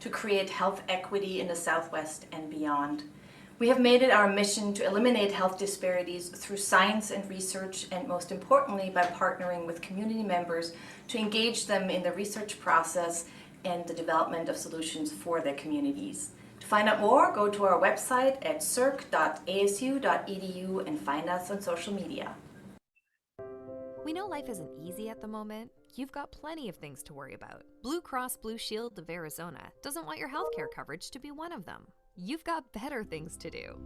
to create health equity in the Southwest and beyond. We have made it our mission to eliminate health disparities through science and research, and most importantly by partnering with community members to engage them in the research process and the development of solutions for their communities. To find out more, go to our website at circ.asu.edu and find us on social media. We know life isn't easy at the moment. You've got plenty of things to worry about. Blue Cross Blue Shield of Arizona doesn't want your healthcare coverage to be one of them. You've got better things to do.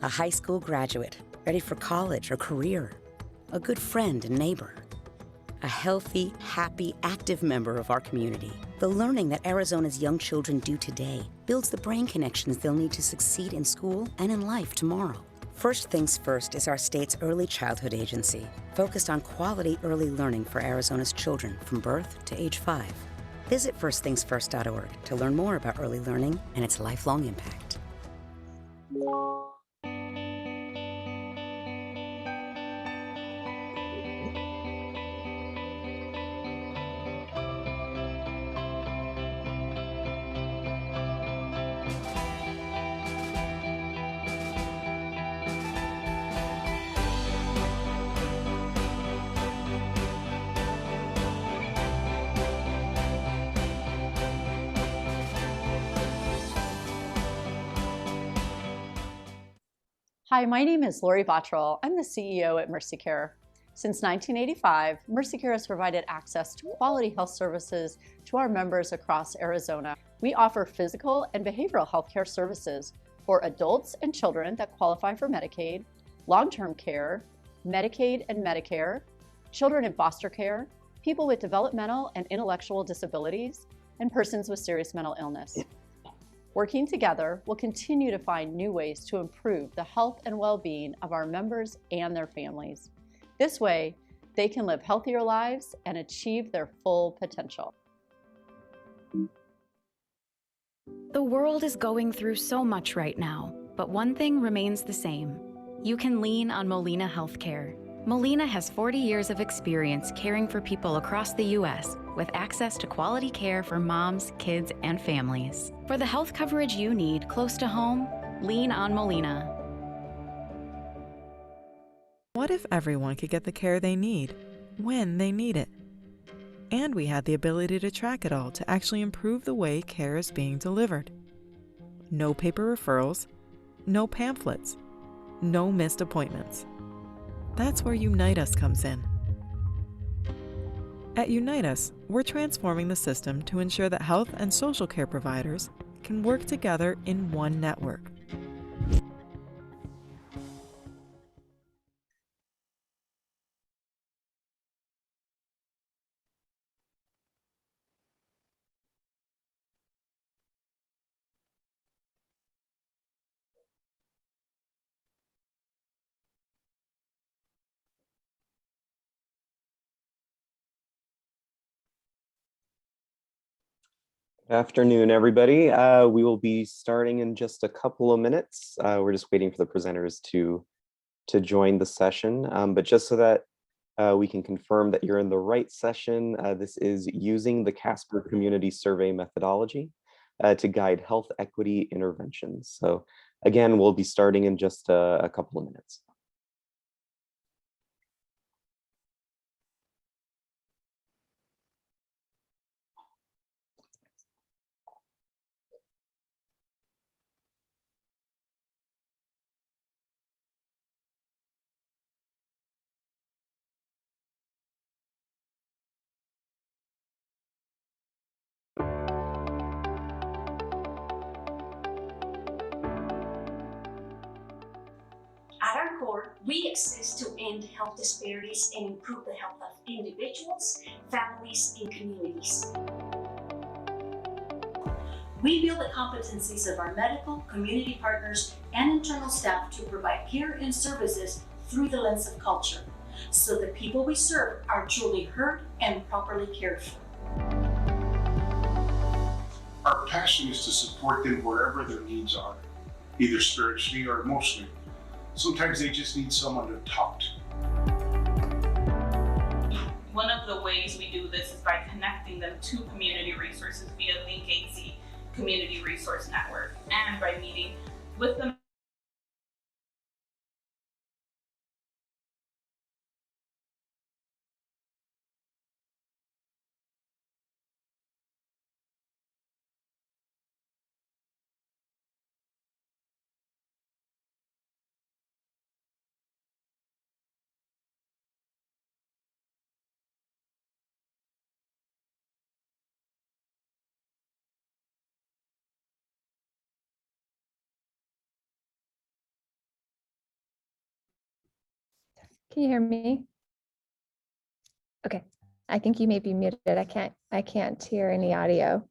A high school graduate, ready for college or career. A good friend and neighbor. A healthy, happy, active member of our community. The learning that Arizona's young children do today builds the brain connections they'll need to succeed in school and in life tomorrow. First Things First is our state's early childhood agency, focused on quality early learning for Arizona's children from birth to age 5. Visit firstthingsfirst.org to learn more about early learning and its lifelong impact. Hi, my name is Lori Bottrell. I'm the CEO at Mercy Care. Since 1985, Mercy Care has provided access to quality health services to our members across Arizona. We offer physical and behavioral health care services for adults and children that qualify for Medicaid, long-term care, Medicaid and Medicare, children in foster care, people with developmental and intellectual disabilities, and persons with serious mental illness. Working together, we'll continue to find new ways to improve the health and well-being of our members and their families. This way, they can live healthier lives and achieve their full potential. The world is going through so much right now, but one thing remains the same. You can lean on Molina Healthcare. Molina has 40 years of experience caring for people across the U.S. with access to quality care for moms, kids, and families. For the health coverage you need close to home, lean on Molina. What if everyone could get the care they need, when they need it? And we had the ability to track it all to actually improve the way care is being delivered. No paper referrals, no pamphlets, no missed appointments. That's where Unite Us comes in. At Unite Us, we're transforming the system to ensure that health and social care providers can work together in one network. Good afternoon, everybody. We will be starting in just a couple of minutes. We're just waiting for the presenters to join the session. But just so that we can confirm that you're in the right session, this is using the CASPER community survey methodology to guide health equity interventions. So again, we'll be starting in just a couple of minutes. We exist to end health disparities and improve the health of individuals, families, and communities. We build the competencies of our medical, community partners, and internal staff to provide care and services through the lens of culture, so the people we serve are truly heard and properly cared for. Our passion is to support them wherever their needs are, either spiritually or emotionally. Sometimes they just need someone to talk to. One of the ways we do this is by connecting them to community resources via Link AZ Community Resource Network, and by meeting with them. Can you hear me? Okay, I think you may be muted. I can't hear any audio.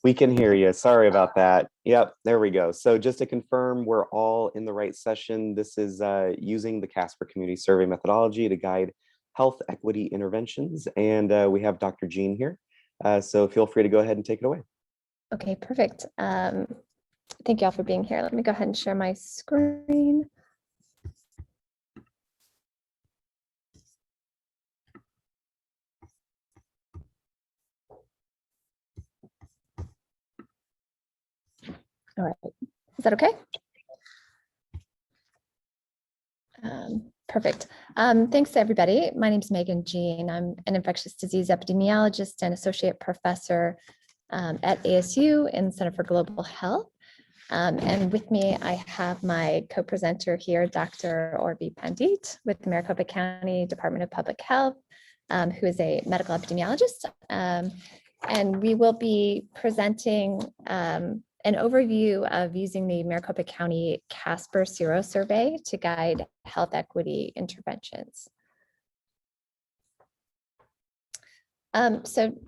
We can hear you. Sorry about that. Yep, there we go. So just to confirm, we're all in the right session. This is using the CASPER community survey methodology to guide health equity interventions. And we have Dr. Jean here. So feel free to go ahead and take it away. Okay, perfect. Thank you all for being here. Let me go ahead and share my screen. All right, is that okay? Perfect. Thanks to everybody. My name is Megan Jean. I'm an infectious disease epidemiologist and associate professor at ASU in the Center for Global Health. And with me, I have my co-presenter here, Dr. Orvi Pandit with Maricopa County Department of Public Health, who is a medical epidemiologist. And we will be presenting an overview of using the Maricopa County CASPER Sero Survey to guide health equity interventions. So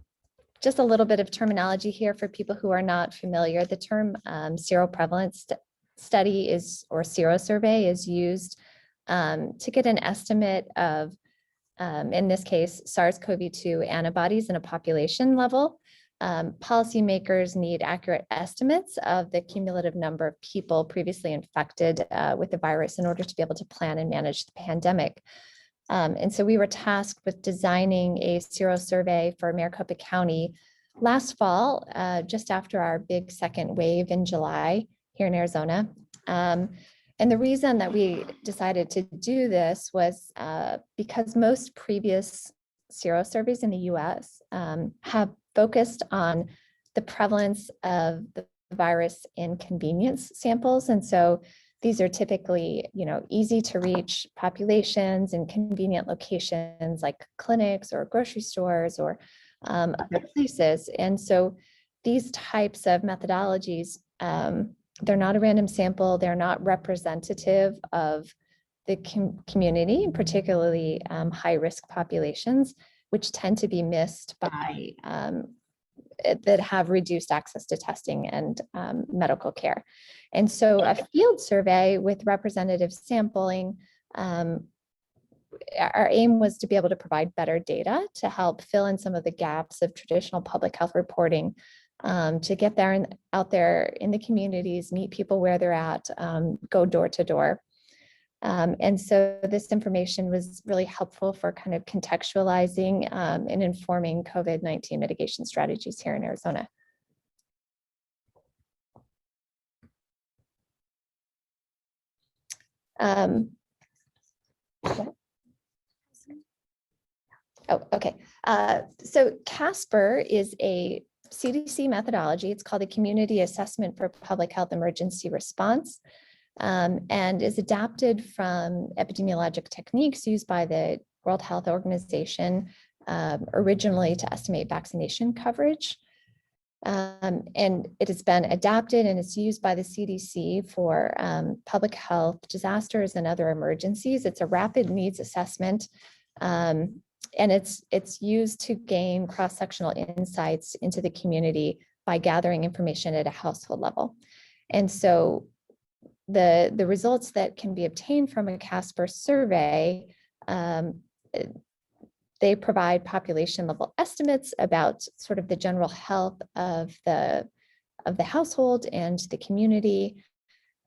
just a little bit of terminology here for people who are not familiar. The term seroprevalence study is, or sero survey, is used to get an estimate of, in this case, SARS-CoV-2 antibodies in a population level. Policymakers need accurate estimates of the cumulative number of people previously infected with the virus in order to be able to plan and manage the pandemic. And so we were tasked with designing a sero survey for Maricopa County last fall, just after our big second wave in July here in Arizona. And the reason that we decided to do this was because most previous sero surveys in the US have focused on the prevalence of the virus in convenience samples. And so these are typically, easy to reach populations in convenient locations like clinics or grocery stores or other places. And so these types of methodologies, they're not a random sample, they're not representative of the community, particularly high-risk populations, which tend to be missed by that have reduced access to testing and medical care. And so a field survey with representative sampling, our aim was to be able to provide better data to help fill in some of the gaps of traditional public health reporting, to get there and out there in the communities, meet people where they're at, go door to door. And so this information was really helpful for kind of contextualizing and informing COVID-19 mitigation strategies here in Arizona. Okay. So CASPER is a CDC methodology. It's called the Community Assessment for Public Health Emergency Response, and is adapted from epidemiologic techniques used by the World Health Organization, originally to estimate vaccination coverage. And it has been adapted and it's used by the CDC for public health, disasters, and other emergencies. It's a rapid needs assessment. And it's used to gain cross-sectional insights into the community by gathering information at a household level. And so the results that can be obtained from a CASPER survey, they provide population level estimates about sort of the general health of the household and the community,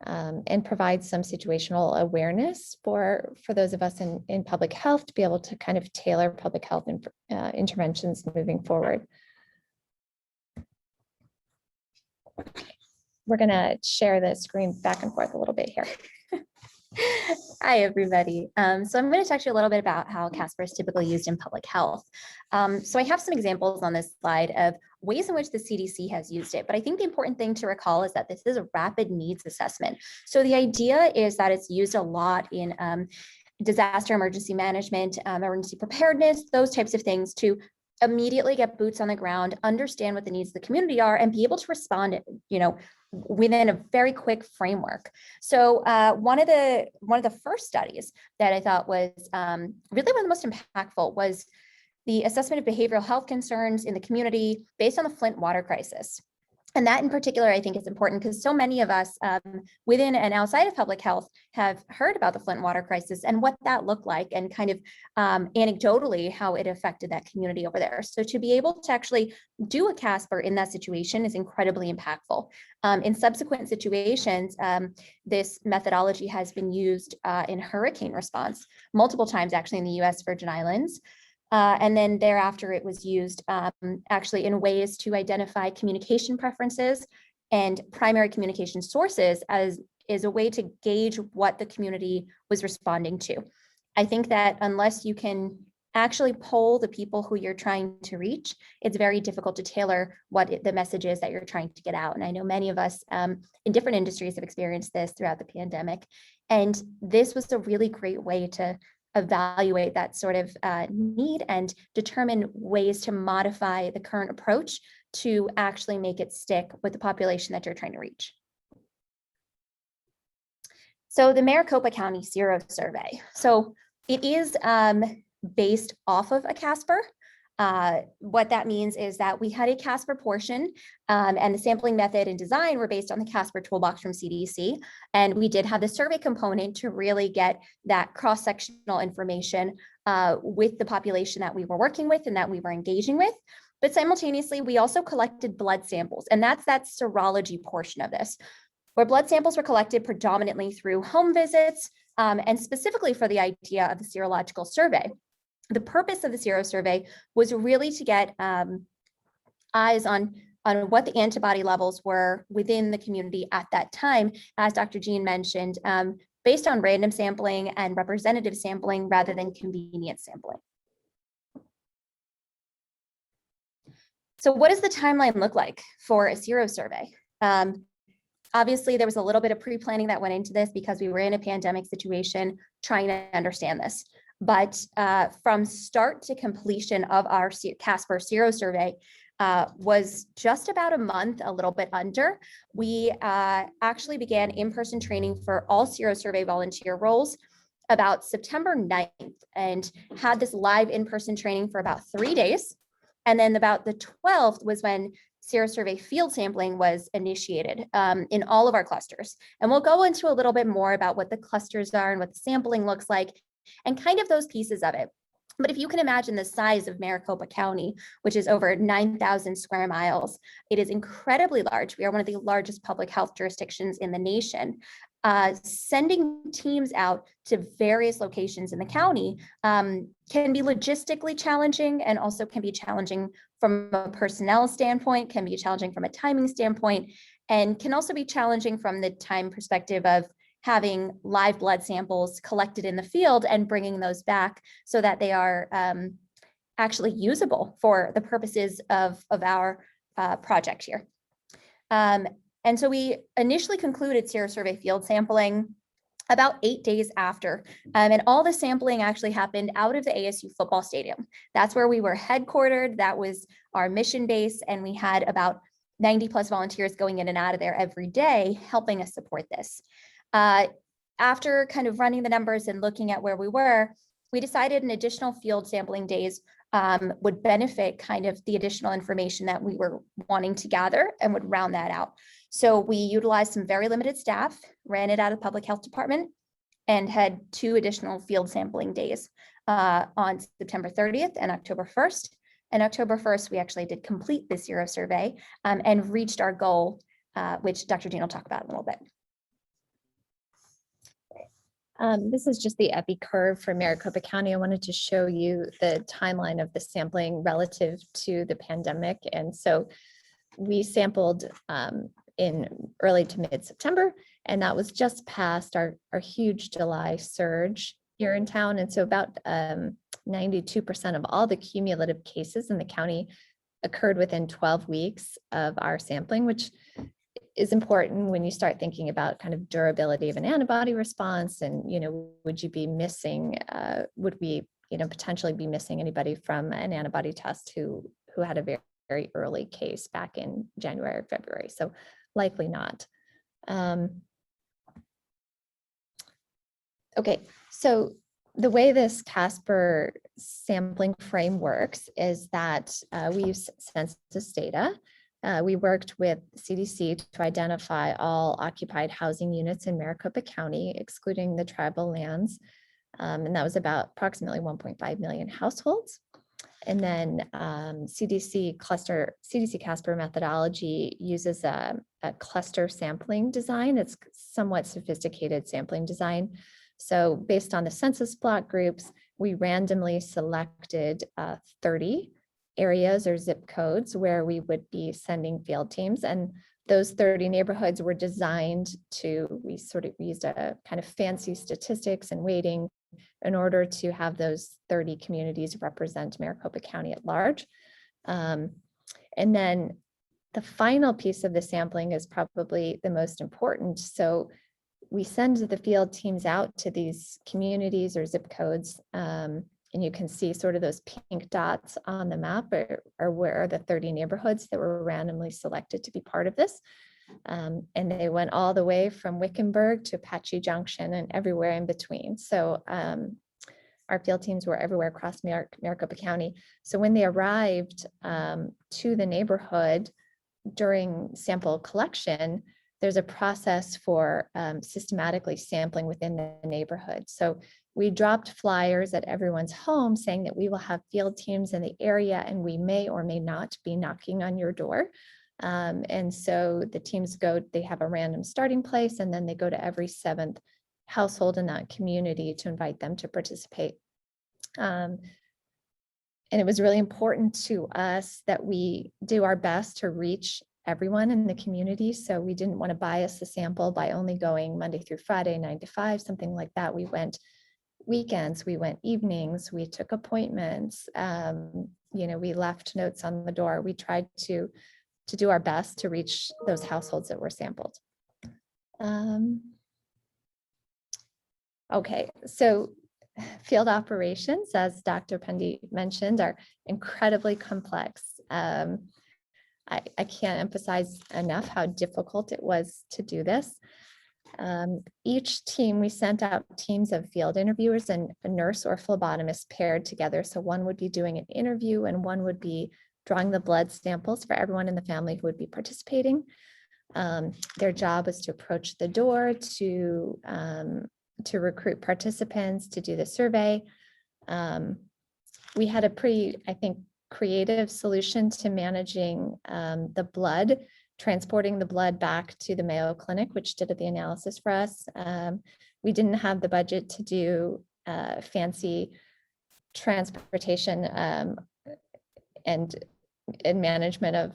and provide some situational awareness for those of us in public health to be able to kind of tailor public health interventions moving forward. We're going to share the screen back and forth a little bit here. Hi, everybody. So I'm going to talk to you a little bit about how CASPER is typically used in public health. So I have some examples on this slide of ways in which the CDC has used it. But I think the important thing to recall is that this is a rapid needs assessment. So the idea is that it's used a lot in disaster emergency management, emergency preparedness, those types of things, to immediately get boots on the ground, understand what the needs of the community are, and be able to respond, within a very quick framework. So one of the first studies that I thought was really one of the most impactful was the assessment of behavioral health concerns in the community based on the Flint water crisis. And that in particular, I think is important because so many of us within and outside of public health have heard about the Flint water crisis and what that looked like, and kind of anecdotally how it affected that community over there. So to be able to actually do a CASPER in that situation is incredibly impactful. In subsequent situations, this methodology has been used in hurricane response multiple times, actually in the US Virgin Islands. And then thereafter, it was used actually in ways to identify communication preferences and primary communication sources as a way to gauge what the community was responding to. I think that unless you can actually poll the people who you're trying to reach, it's very difficult to tailor what the message is that you're trying to get out. And I know many of us in different industries have experienced this throughout the pandemic. And this was a really great way to evaluate that sort of need and determine ways to modify the current approach to actually make it stick with the population that you're trying to reach. So the Maricopa County Sero Survey. So it is based off of a CASPER. What that means is that we had a CASPER portion, and the sampling method and design were based on the CASPER toolbox from CDC. And we did have the survey component to really get that cross-sectional information with the population that we were working with and that we were engaging with. But simultaneously, we also collected blood samples, and that's that serology portion of this, where blood samples were collected predominantly through home visits, and specifically for the idea of the serological survey. The purpose of the Sero survey was really to get eyes on what the antibody levels were within the community at that time, as Dr. Jean mentioned, based on random sampling and representative sampling rather than convenience sampling. So what does the timeline look like for a Sero survey? Obviously, there was a little bit of pre-planning that went into this because we were in a pandemic situation trying to understand this. But from start to completion of our CASPER Sero survey was just about a month, a little bit under. We actually began in-person training for all Sero survey volunteer roles about September 9th and had this live in-person training for about 3 days. And then about the 12th was when Sero survey field sampling was initiated in all of our clusters. And we'll go into a little bit more about what the clusters are and what the sampling looks like and kind of those pieces of it. But if you can imagine the size of Maricopa County, which is over 9,000 square miles, it is incredibly large. We are one of the largest public health jurisdictions in the nation. Sending teams out to various locations in the county can be logistically challenging and also can be challenging from a personnel standpoint, can be challenging from a timing standpoint, and can also be challenging from the time perspective of having live blood samples collected in the field and bringing those back so that they are actually usable for the purposes of our project here. And so we initially concluded Sero survey field sampling about 8 days after, and all the sampling actually happened out of the ASU football stadium. That's where we were headquartered. That was our mission base, and we had about 90 plus volunteers going in and out of there every day, helping us support this. After kind of running the numbers and looking at where we were, we decided an additional field sampling days would benefit kind of the additional information that we were wanting to gather and would round that out. So we utilized some very limited staff, ran it out of public health department, and had 2 additional field sampling days on September 30th and October 1st. And October 1st, we actually did complete the Zero survey and reached our goal, which Dr. Dean will talk about in a little bit. This is just the epi curve for Maricopa County. I wanted to show you the timeline of the sampling relative to the pandemic. And so we sampled in early to mid-September, and that was just past our huge July surge here in town. And so about 92% of all the cumulative cases in the county occurred within 12 weeks of our sampling, which is important when you start thinking about kind of durability of an antibody response. And, you know, would you be missing, would we, you know, potentially be missing anybody from an antibody test who had a very, very early case back in January or February? So likely not. Okay, so the way this CASPER sampling frame works is that we use census data. We worked with CDC to identify all occupied housing units in Maricopa County, excluding the tribal lands. And that was about approximately 1.5 million households. And then CDC CASPER methodology uses a cluster sampling design. It's somewhat sophisticated sampling design. So based on the census block groups, we randomly selected 30 areas or zip codes where we would be sending field teams. And those 30 neighborhoods were designed to, we sort of used a kind of fancy statistics and weighting in order to have those 30 communities represent Maricopa County at large. And then the final piece of the sampling is probably the most important. So we send the field teams out to these communities or zip codes, and you can see sort of those pink dots on the map are where are the 30 neighborhoods that were randomly selected to be part of this. And they went all the way from Wickenburg to Apache Junction and everywhere in between. So our field teams were everywhere across Maricopa County. So when they arrived to the neighborhood during sample collection, there's a process for systematically sampling within the neighborhood. So we dropped flyers at everyone's home saying that we will have field teams in the area and we may or may not be knocking on your door. And so the teams go, they have a random starting place, and then they go to every 7th household in that community to invite them to participate. And it was really important to us that we do our best to reach everyone in the community. So we didn't want to bias the sample by only going Monday through Friday, 9 to 5, something like that. We went weekends, we went evenings, we took appointments, you know, we left notes on the door. We tried to do our best to reach those households that were sampled. Okay, so field operations, as Dr. Pendy mentioned, are incredibly complex. I can't emphasize enough how difficult it was to do this. Each team, we sent out teams of field interviewers and a nurse or phlebotomist paired together. So one would be doing an interview and one would be drawing the blood samples for everyone in the family who would be participating. Their job was to approach the door, to recruit participants, to do the survey. We had a pretty, I think, creative solution to managing the blood, transporting the blood back to the Mayo Clinic, which did the analysis for us. We didn't have the budget to do fancy transportation and management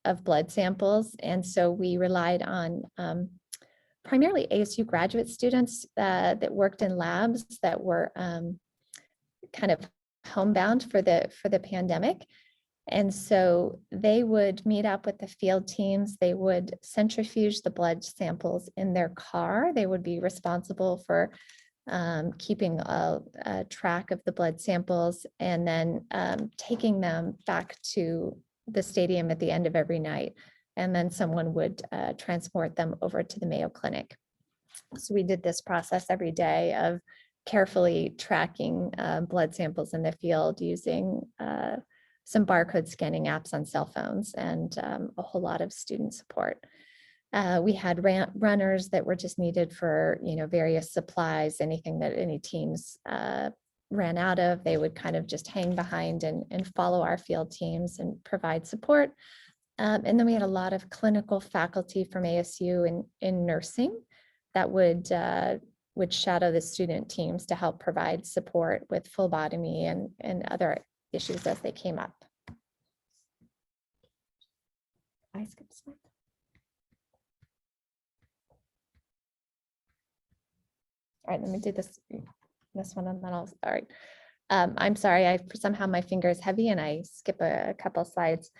of blood samples. And so we relied on primarily ASU graduate students that worked in labs that were kind of homebound for the pandemic. And so they would meet up with the field teams. They would centrifuge the blood samples in their car. They would be responsible for keeping a track of the blood samples and then taking them back to the stadium at the end of every night and then someone would transport them over to the Mayo Clinic. So we did this process every day of carefully tracking blood samples in the field using some barcode scanning apps on cell phones and a whole lot of student support. We had runners that were just needed for, various supplies, anything that any teams ran out of, they would kind of just hang behind and follow our field teams and provide support. And then we had a lot of clinical faculty from ASU in nursing that would shadow the student teams to help provide support with phlebotomy and other issues as they came up. I skipped a slide. All right, let me do this one and then all right. I'm sorry, somehow my finger is heavy and I skip a couple slides.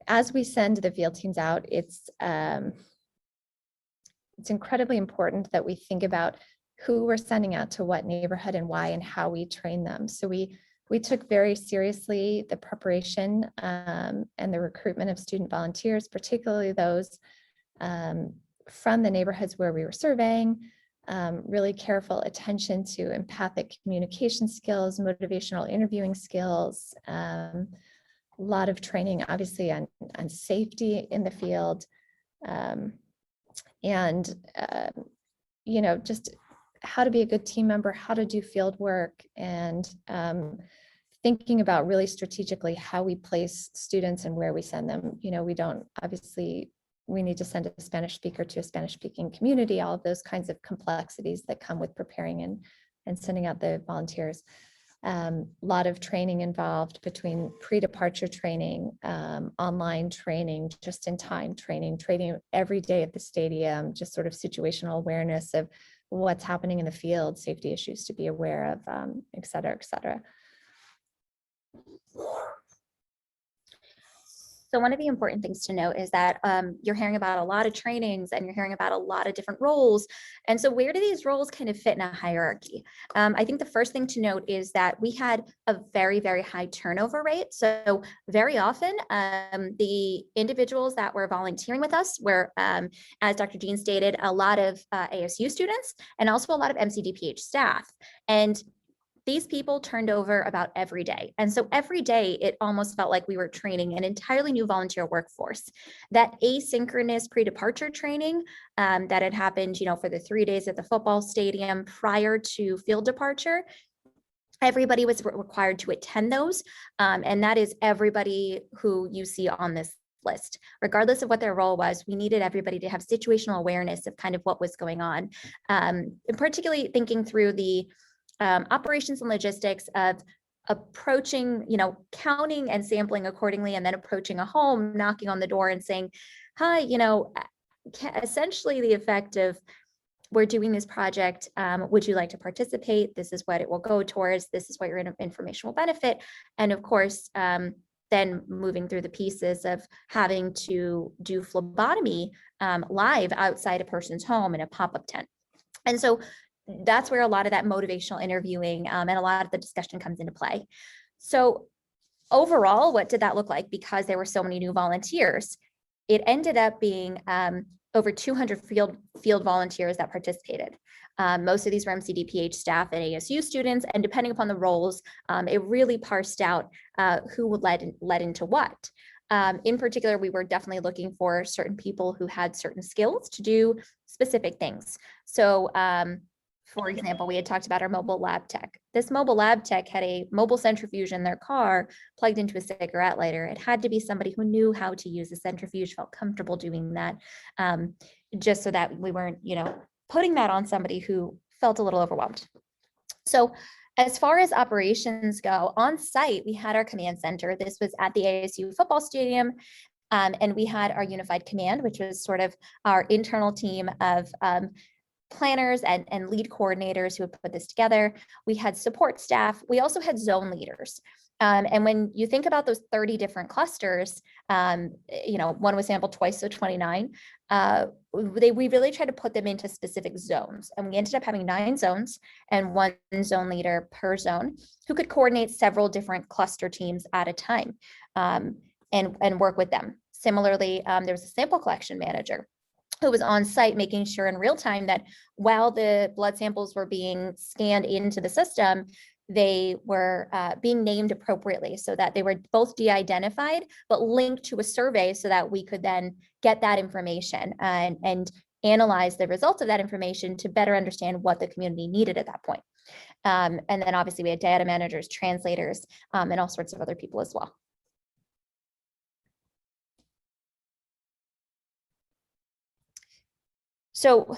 As we send the field teams out, it's incredibly important that we think about who we're sending out to what neighborhood and why and how we train them. So we took very seriously the preparation and the recruitment of student volunteers, particularly those from the neighborhoods where we were surveying. Really careful attention to empathic communication skills, motivational interviewing skills, a lot of training, obviously, on safety in the field, and just how to be a good team member, how to do field work, and thinking about really strategically how we place students and where we send them. We don't, obviously, we need to send a Spanish speaker to a Spanish speaking community, all of those kinds of complexities that come with preparing and sending out the volunteers. A lot of training involved between pre-departure training, online training, just-in-time training every day at the stadium, just sort of situational awareness of what's happening in the field, safety issues to be aware of, et cetera, et cetera. So one of the important things to note is that you're hearing about a lot of trainings and you're hearing about a lot of different roles. And so where do these roles kind of fit in a hierarchy? I think the first thing to note is that we had a very, very high turnover rate. So very often the individuals that were volunteering with us were, as Dr. Jean stated, a lot of ASU students and also a lot of MCDPH staff. And these people turned over about every day. And so every day it almost felt like we were training an entirely new volunteer workforce. That asynchronous pre-departure training that had happened, for the 3 days at the football stadium prior to field departure, everybody was required to attend those. And that is everybody who you see on this list. Regardless of what their role was, we needed everybody to have situational awareness of kind of what was going on. And particularly thinking through the operations and logistics of approaching, counting and sampling accordingly, and then approaching a home, knocking on the door and saying, hi, essentially the effect of, we're doing this project. Would you like to participate? This is what it will go towards. This is what your information will benefit. And of course, then moving through the pieces of having to do phlebotomy live outside a person's home in a pop-up tent. And so that's where a lot of that motivational interviewing and a lot of the discussion comes into play. So overall, what did that look like? Because there were so many new volunteers, it ended up being over 200 field volunteers that participated. Most of these were MCDPH staff and ASU students, and depending upon the roles, it really parsed out who would led into what. In particular, we were definitely looking for certain people who had certain skills to do specific things. So for example, we had talked about our mobile lab tech. This mobile lab tech had a mobile centrifuge in their car plugged into a cigarette lighter. It had to be somebody who knew how to use a centrifuge, felt comfortable doing that, just so that we weren't, putting that on somebody who felt a little overwhelmed. So as far as operations go, on site, we had our command center. This was at the ASU football stadium. And we had our unified command, which was sort of our internal team of planners and lead coordinators who would put this together. We had support staff. We also had zone leaders. And when you think about those 30 different clusters, one was sampled twice, so 29. We really tried to put them into specific zones. And we ended up having 9 zones and 1 zone leader per zone who could coordinate several different cluster teams at a time and work with them. Similarly, there was a sample collection manager who was on site making sure in real time that while the blood samples were being scanned into the system, they were being named appropriately so that they were both de-identified, but linked to a survey so that we could then get that information and analyze the results of that information to better understand what the community needed at that point. And then obviously we had data managers, translators, and all sorts of other people as well. So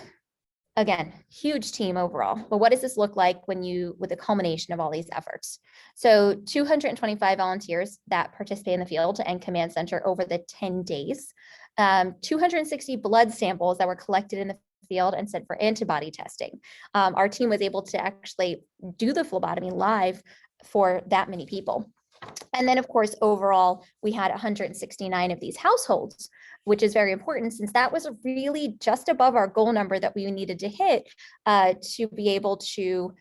again, huge team overall, but what does this look like with the culmination of all these efforts? So 225 volunteers that participate in the field and command center over the 10 days, 260 blood samples that were collected in the field and sent for antibody testing. Our team was able to actually do the phlebotomy live for that many people. And then, of course, overall, we had 169 of these households, which is very important since that was really just above our goal number that we needed to hit to be able to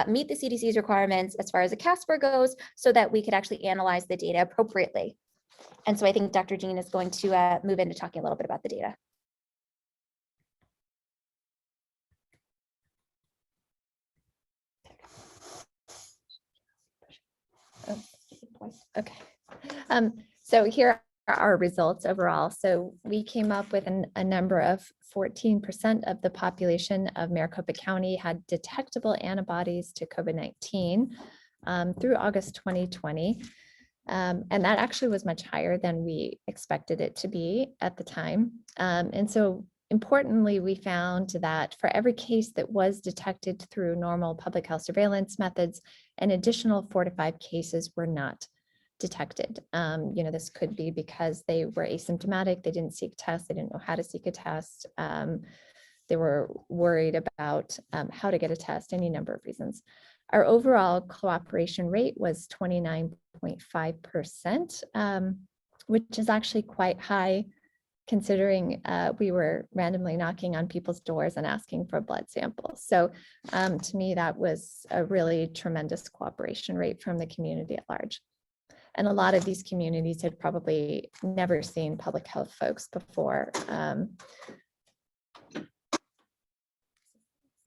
meet the CDC's requirements as far as the CASPER goes, so that we could actually analyze the data appropriately. And so I think Dr. Jean is going to move into talking a little bit about the data. Okay. So here are our results overall. So we came up with a number of 14% of the population of Maricopa County had detectable antibodies to COVID-19 through August 2020. And that actually was much higher than we expected it to be at the time. And so importantly, we found that for every case that was detected through normal public health surveillance methods, an additional 4 to 5 cases were not detected. This could be because they were asymptomatic, they didn't seek tests, they didn't know how to seek a test. They were worried about how to get a test, any number of reasons. Our overall cooperation rate was 29.5%, which is actually quite high considering we were randomly knocking on people's doors and asking for blood samples. So to me, that was a really tremendous cooperation rate from the community at large. And a lot of these communities had probably never seen public health folks before. I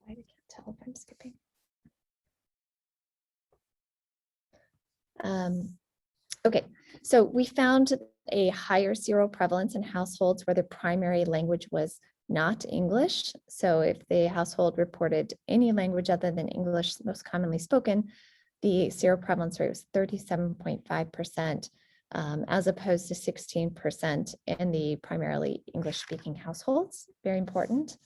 can't tell if I'm skipping. Okay, so we found a higher seroprevalence in households where the primary language was not English. So if the household reported any language other than English most commonly spoken, the seroprevalence rate was 37.5%, as opposed to 16% in the primarily English-speaking households. Very important.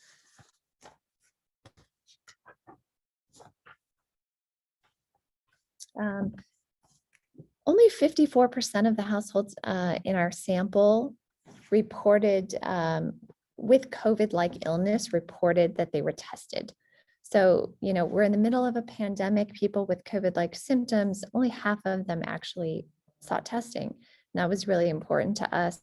Only 54% of the households in our sample reported with COVID-like illness reported that they were tested. So, we're in the middle of a pandemic, people with COVID-like symptoms, only half of them actually sought testing. And that was really important to us.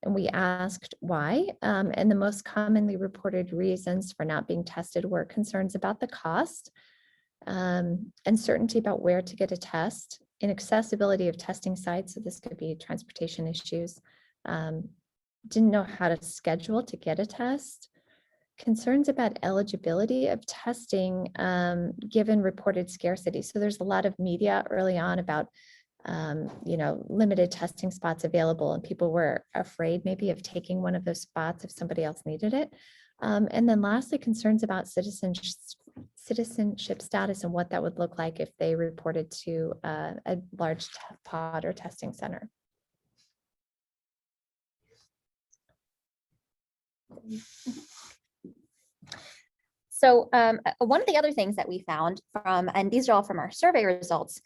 And we asked why. And the most commonly reported reasons for not being tested were concerns about the cost, uncertainty about where to get a test, inaccessibility of testing sites. So this could be transportation issues. Didn't know how to schedule to get a test. Concerns about eligibility of testing given reported scarcity. So there's a lot of media early on about limited testing spots available, and people were afraid maybe of taking one of those spots if somebody else needed it. And then lastly, concerns about citizenship status and what that would look like if they reported to a large pod or testing center. So one of the other things that we found and these are all from our survey results,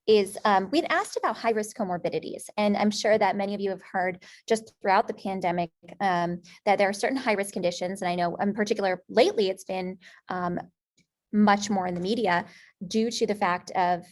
is we'd asked about high-risk comorbidities. And I'm sure that many of you have heard just throughout the pandemic that there are certain high-risk conditions. And I know in particular, lately, it's been much more in the media due to the fact of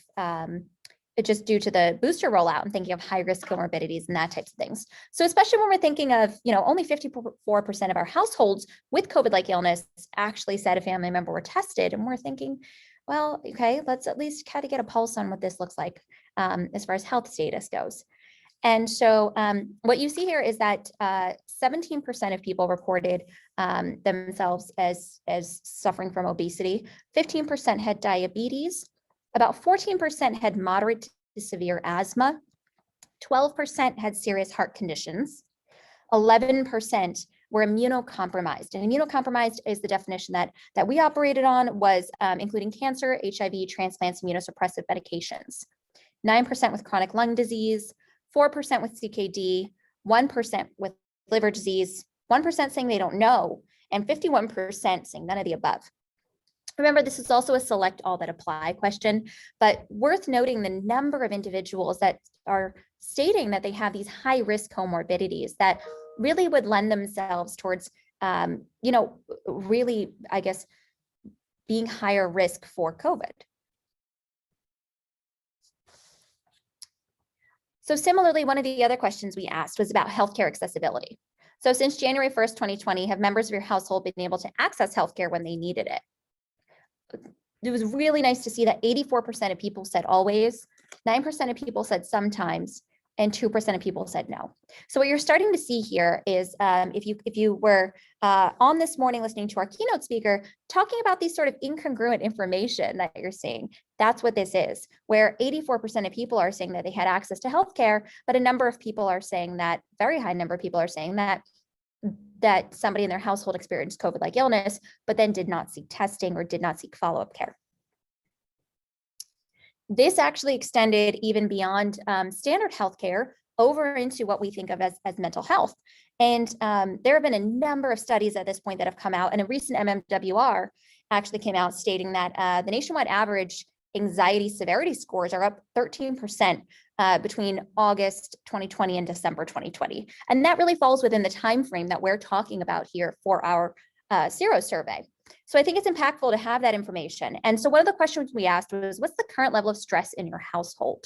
just due to the booster rollout and thinking of high-risk comorbidities and that types of things. So especially when we're thinking of, only 54% of our households with COVID-like illness actually said a family member were tested. And we're thinking, well, okay, let's at least kind of get a pulse on what this looks like as far as health status goes. And so what you see here is that 17% of people reported themselves as suffering from obesity, 15% had diabetes, about 14% had moderate to severe asthma, 12% had serious heart conditions, 11% were immunocompromised. And immunocompromised is the definition that we operated on, was including cancer, HIV, transplants, immunosuppressive medications. 9% with chronic lung disease, 4% with CKD, 1% with liver disease, 1% saying they don't know, and 51% saying none of the above. Remember, this is also a select all that apply question, but worth noting the number of individuals that are stating that they have these high risk comorbidities that really would lend themselves towards, really, I guess, being higher risk for COVID. So similarly, one of the other questions we asked was about healthcare accessibility. So since January 1st, 2020, have members of your household been able to access healthcare when they needed it? It was really nice to see that 84% of people said always, 9% of people said sometimes, and 2% of people said no. So what you're starting to see here is if you were on this morning listening to our keynote speaker talking about these sort of incongruent information that you're seeing, that's what this is, where 84% of people are saying that they had access to healthcare, but a number of people are saying that, very high number of people are saying that somebody in their household experienced COVID-like illness, but then did not seek testing or did not seek follow-up care. This actually extended even beyond standard healthcare over into what we think of as mental health. And there have been a number of studies at this point that have come out, and a recent MMWR actually came out stating that the nationwide average anxiety severity scores are up 13% between August 2020 and December 2020. And that really falls within the time frame that we're talking about here for our sero survey. So I think it's impactful to have that information. And so one of the questions we asked was, what's the current level of stress in your household?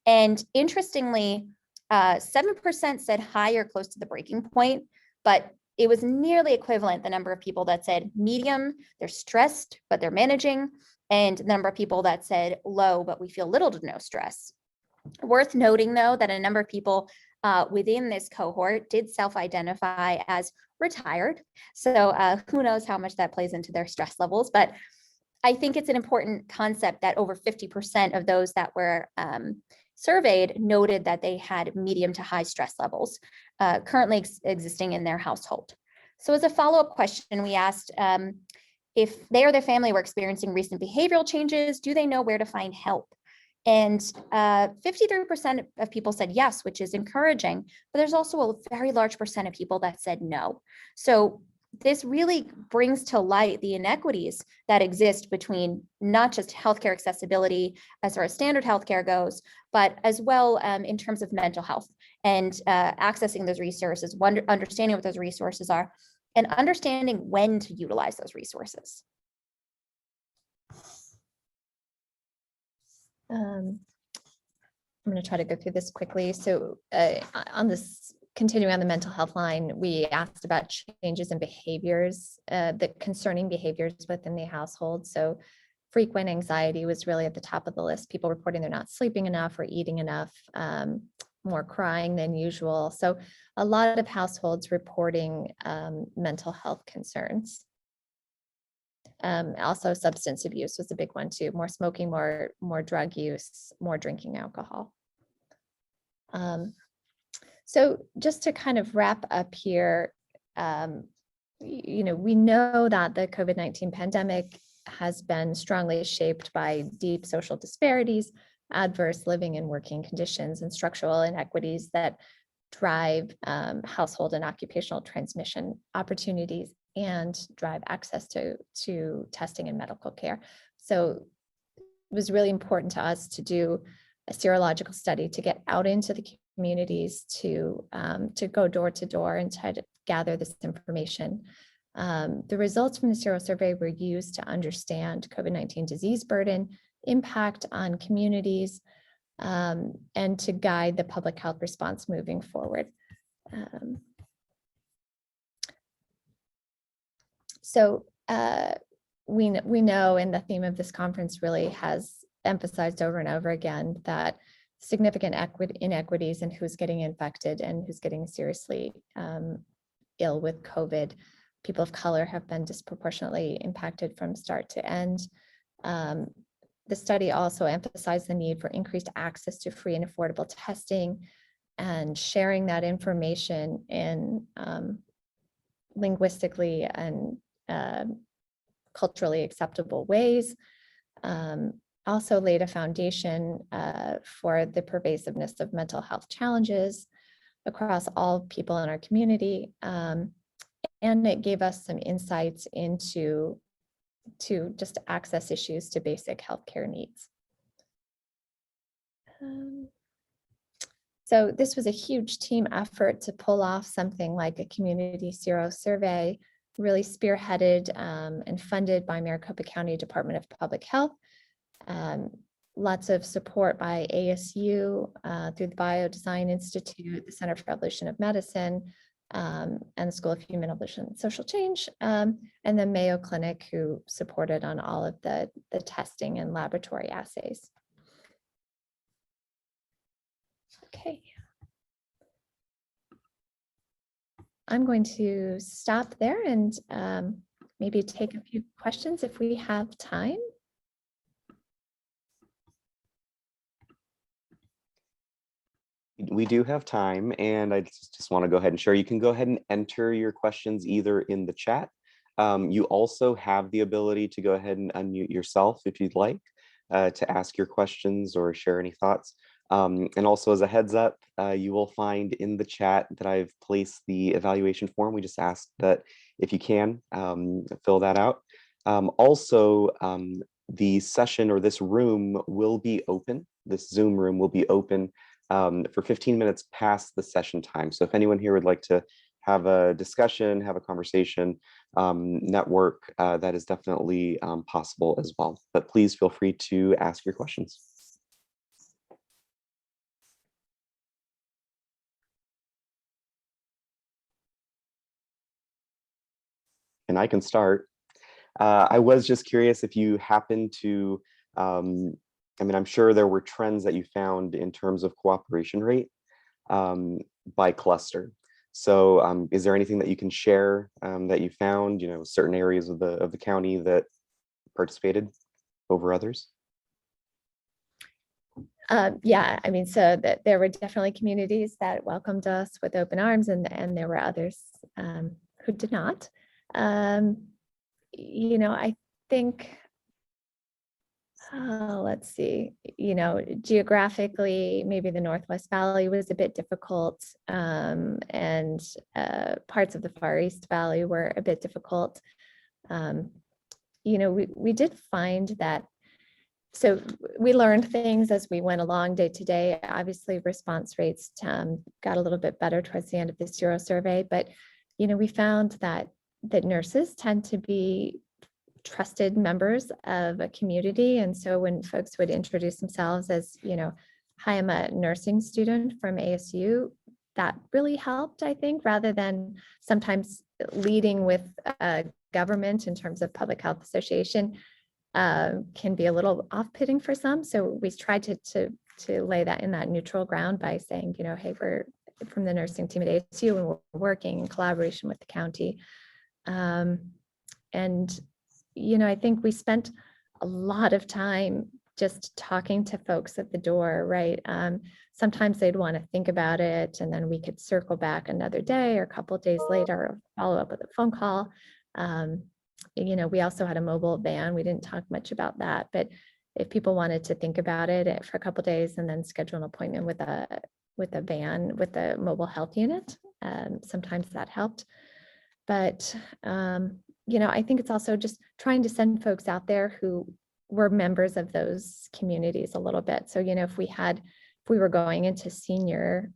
And interestingly, 7% said high or close to the breaking point, but it was nearly equivalent, the number of people that said medium, they're stressed, but they're managing, and the number of people that said low, but we feel little to no stress. Worth noting, though, that a number of people within this cohort did self-identify as retired. So who knows how much that plays into their stress levels. But I think it's an important concept that over 50% of those that were surveyed noted that they had medium to high stress levels currently existing in their household. So as a follow-up question, we asked if they or their family were experiencing recent behavioral changes, do they know where to find help? And 53% of people said yes, which is encouraging, but there's also a very large percent of people that said no. So this really brings to light the inequities that exist between not just healthcare accessibility as far as standard healthcare goes, but as well in terms of mental health and accessing those resources, understanding what those resources are, and understanding when to utilize those resources. I'm going to try to go through this quickly. So on this, continuing on the mental health line, we asked about changes in behaviors, the concerning behaviors within the household. So frequent anxiety was really at the top of the list. People reporting they're not sleeping enough or eating enough, more crying than usual. So a lot of households reporting mental health concerns. Also substance abuse was a big one too, more smoking, more drug use, more drinking alcohol. So just to kind of wrap up here, we know that the COVID-19 pandemic has been strongly shaped by deep social disparities, adverse living and working conditions, and structural inequities that drive household and occupational transmission opportunities and drive access to testing and medical care. So it was really important to us to do a serological study to get out into the communities, to go door to door and try to gather this information. The results from the sero survey were used to understand COVID-19 disease burden, impact on communities, and to guide the public health response moving forward. So we know, and the theme of this conference really has emphasized over and over again, that significant inequities in who's getting infected and who's getting seriously ill with COVID. People of color have been disproportionately impacted from start to end. The study also emphasized the need for increased access to free and affordable testing and sharing that information in linguistically and culturally acceptable ways. Also laid a foundation for the pervasiveness of mental health challenges across all people in our community. And it gave us some insights into just access issues to basic healthcare needs. So this was a huge team effort to pull off something like a community sero survey, really spearheaded and funded by Maricopa County Department of Public Health. Lots of support by ASU through the Biodesign Institute, the Center for Evolution of Medicine, and the School of Human Evolution and Social Change, and the Mayo Clinic, who supported on all of the testing and laboratory assays. Okay. I'm going to stop there and maybe take a few questions if we have time. We do have time, and I just want to go ahead and share. You can go ahead and enter your questions either in the chat. You also have the ability to go ahead and unmute yourself if you'd like to ask your questions or share any thoughts. And also, as a heads up, you will find in the chat that I've placed the evaluation form. We just ask that if you can, fill that out. Also, the session or this room will be open. This Zoom room will be open for 15 minutes past the session time. So if anyone here would like to have a discussion, have a conversation, network, that is definitely possible as well. But please feel free to ask your questions. And I can start. I was just curious if you happen to, I mean, I'm sure there were trends that you found in terms of cooperation rate by cluster. So is there anything that you can share that you found, you know, certain areas of the county that participated over others? Yeah, I mean, so that there were definitely communities that welcomed us with open arms, and there were others who did not. You know, I think, let's see, you know, geographically, maybe the Northwest Valley was a bit difficult, and parts of the Far East Valley were a bit difficult. You know, we did find that, so we learned things as we went along day to day. Obviously, response rates got a little bit better towards the end of the sero survey, but, you know, we found that nurses tend to be trusted members of a community. And so when folks would introduce themselves as, you know, hi, I'm a nursing student from ASU, that really helped, I think, rather than sometimes leading with government in terms of public health association can be a little off-putting for some. So we tried to lay that in that neutral ground by saying, you know, hey, we're from the nursing team at ASU and we're working in collaboration with the county. And, you know, I think we spent a lot of time just talking to folks at the door, right? Sometimes they'd want to think about it, and then we could circle back another day or a couple of days later, follow up with a phone call. You know, we also had a mobile van. We didn't talk much about that, but if people wanted to think about it for a couple of days and then schedule an appointment with a van, with the mobile health unit, sometimes that helped. But, you know, I think it's also just trying to send folks out there who were members of those communities a little bit. So, you know, if we were going into senior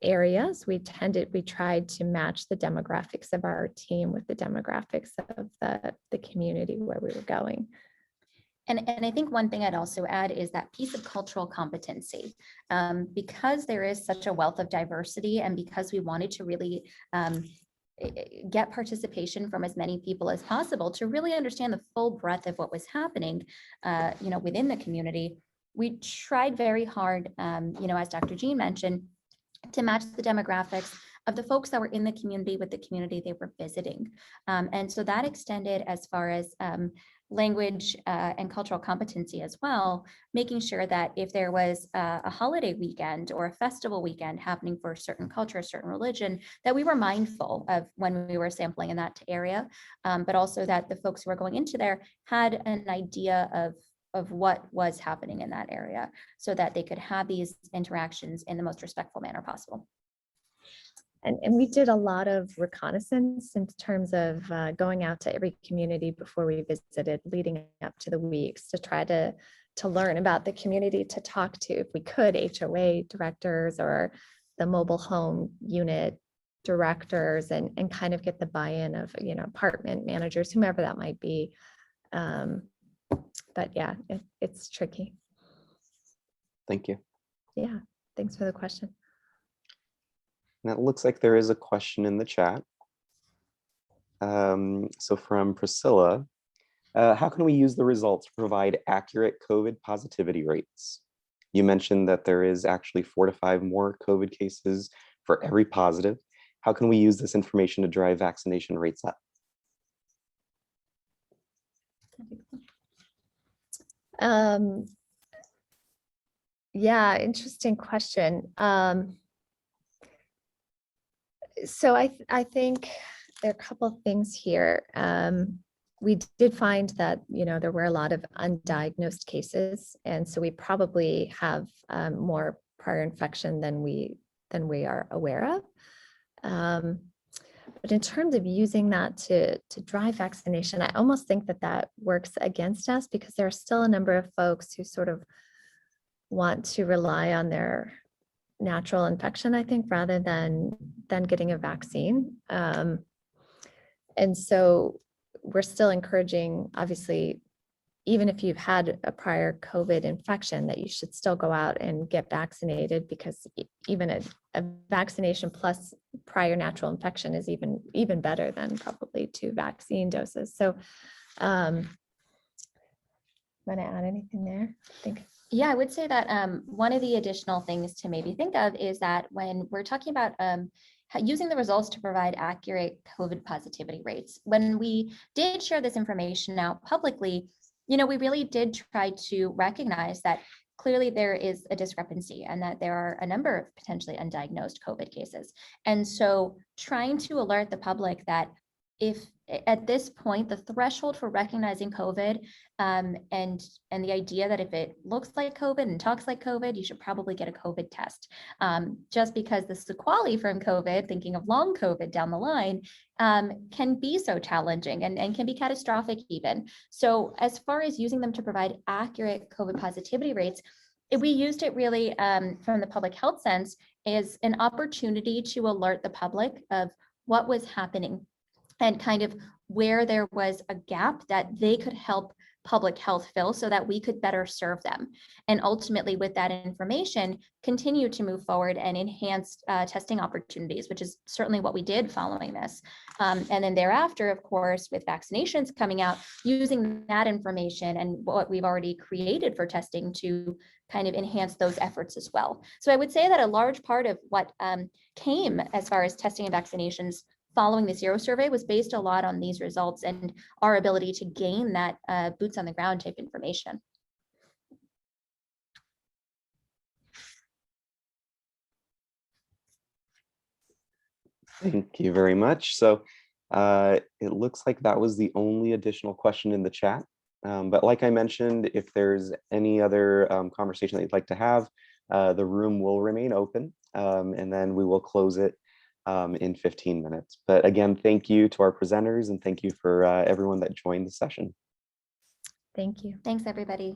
areas, we tried to match the demographics of our team with the demographics of the community where we were going. And I think one thing I'd also add is that piece of cultural competency. Because there is such a wealth of diversity, and because we wanted to really get participation from as many people as possible to really understand the full breadth of what was happening, you know, within the community, we tried very hard, as Dr. Jean mentioned, to match the demographics of the folks that were in the community with the community they were visiting. And so that extended as far as language and cultural competency as well, making sure that if there was a holiday weekend or a festival weekend happening for a certain culture, a certain religion, that we were mindful of when we were sampling in that area, but also that the folks who were going into there had an idea of what was happening in that area so that they could have these interactions in the most respectful manner possible. And we did a lot of reconnaissance in terms of going out to every community before we visited, leading up to the weeks, to try to learn about the community, to talk to, if we could, HOA directors or the mobile home unit directors, and kind of get the buy-in of, apartment managers, whomever that might be. But yeah, it's tricky. Thank you. Yeah, thanks for the question. And it looks like there is a question in the chat. So from Priscilla, how can we use the results to provide accurate COVID positivity rates? You mentioned that there is actually 4 to 5 more COVID cases for every positive. How can we use this information to drive vaccination rates up? Yeah, interesting question. So I think there are a couple of things here. We did find that, there were a lot of undiagnosed cases, and so we probably have more prior infection than we are aware of. But in terms of using that to drive vaccination, I almost think that works against us, because there are still a number of folks who sort of want to rely on their natural infection, I think, rather than getting a vaccine. And so we're still encouraging, obviously, even if you've had a prior COVID infection, that you should still go out and get vaccinated, because even a vaccination plus prior natural infection is even better than probably 2 vaccine doses. So want to add anything there? I think. Yeah, I would say that one of the additional things to maybe think of is that when we're talking about using the results to provide accurate COVID positivity rates, when we did share this information out publicly, we really did try to recognize that clearly there is a discrepancy and that there are a number of potentially undiagnosed COVID cases. And so trying to alert the public that if at this point, the threshold for recognizing COVID and the idea that if it looks like COVID and talks like COVID, you should probably get a COVID test. Just because the sequelae from COVID, thinking of long COVID down the line, can be so challenging and can be catastrophic even. So as far as using them to provide accurate COVID positivity rates, we used it really from the public health sense as an opportunity to alert the public of what was happening and kind of where there was a gap that they could help public health fill so that we could better serve them. And ultimately, with that information, continue to move forward and enhance testing opportunities, which is certainly what we did following this. And then thereafter, of course, with vaccinations coming out, using that information and what we've already created for testing to kind of enhance those efforts as well. So I would say that a large part of what came as far as testing and vaccinations following the Zero survey was based a lot on these results and our ability to gain that boots on the ground type information. Thank you very much. So it looks like that was the only additional question in the chat. But like I mentioned, if there's any other conversation that you'd like to have, the room will remain open, and then we will close it in 15 minutes. But again, thank you to our presenters, and thank you for everyone that joined the session. Thank you. Thanks, everybody.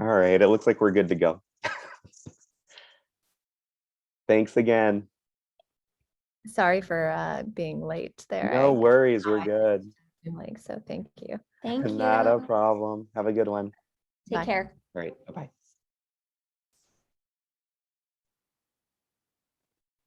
All right, it looks like we're good to go. Thanks again. Sorry for being late there. No worries, we're good. So thank you. Thank you. Not a problem. Have a good one. Take Bye. care. All right, bye-bye.